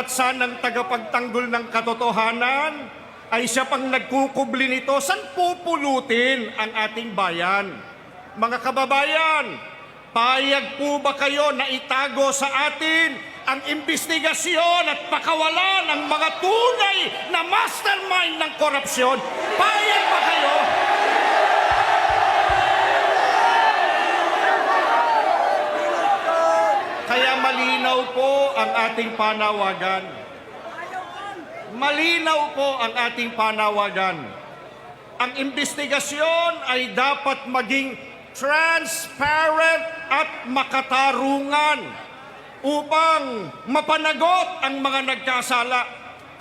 At sanang tagapagtanggol ng katotohanan ay siya pang nagkukubli nito. Saan pupulutin ang ating bayan? Mga kababayan, payag po ba kayo na itago sa atin ang imbestigasyon at pakawalan ng mga tunay na mastermind ng korupsyon? Payag ba kayo? Kaya malinaw po ang ating panawagan. Malinaw po ang ating panawagan. Ang investigasyon ay dapat maging transparent at makatarungan upang mapanagot ang mga nagkasala.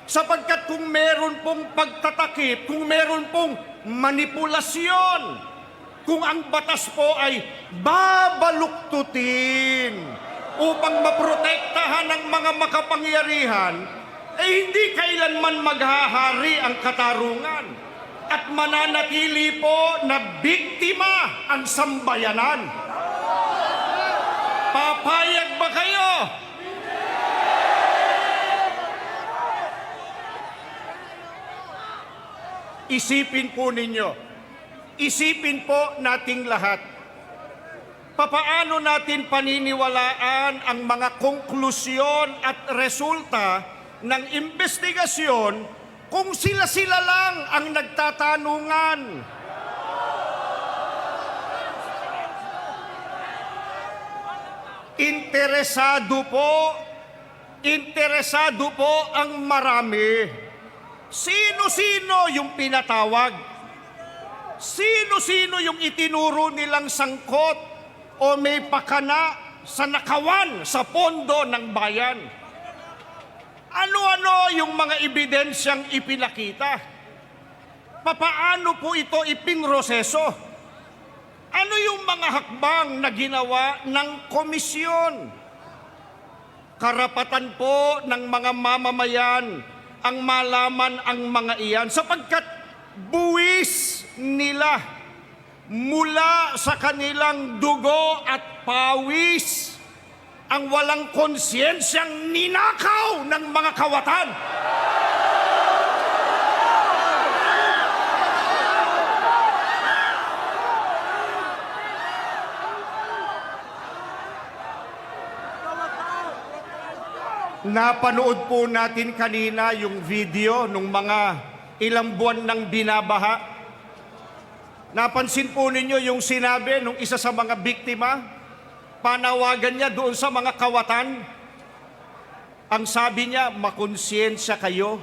Sapagkat kung meron pong pagtatakip, kung meron pong manipulasyon, kung ang batas po ay babaluktutin upang maprotektahan ang mga makapangyarihan, hindi kailanman maghahari ang katarungan at mananatili po na biktima ang sambayanan. Papayag ba kayo? Isipin po ninyo, isipin po nating lahat, papaano natin paniniwalaan ang mga konklusyon at resulta ng investigasyon kung sila-sila lang ang nagtatanungan? Interesado po ang marami. Sino-sino yung pinatawag? Sino-sino yung itinuro nilang sangkot o may pakana sa nakawan sa pondo ng bayan? Ano-ano yung mga ebidensyang ipinakita? Papaano po ito ipinroseso? Ano yung mga hakbang na ginawa ng komisyon? Karapatan po ng mga mamamayan ang malaman ang mga iyan sapagkat buwis nila mula sa kanilang dugo at pawis ang walang konsyensiyang ninakaw ng mga kawatan. Napanood po natin kanina yung video nung mga ilang buwan ng binabaha. Napansin po ninyo yung sinabi nung isa sa mga biktima? Panawagan niya doon sa mga kawatan. Ang sabi niya, makonsyensya kayo.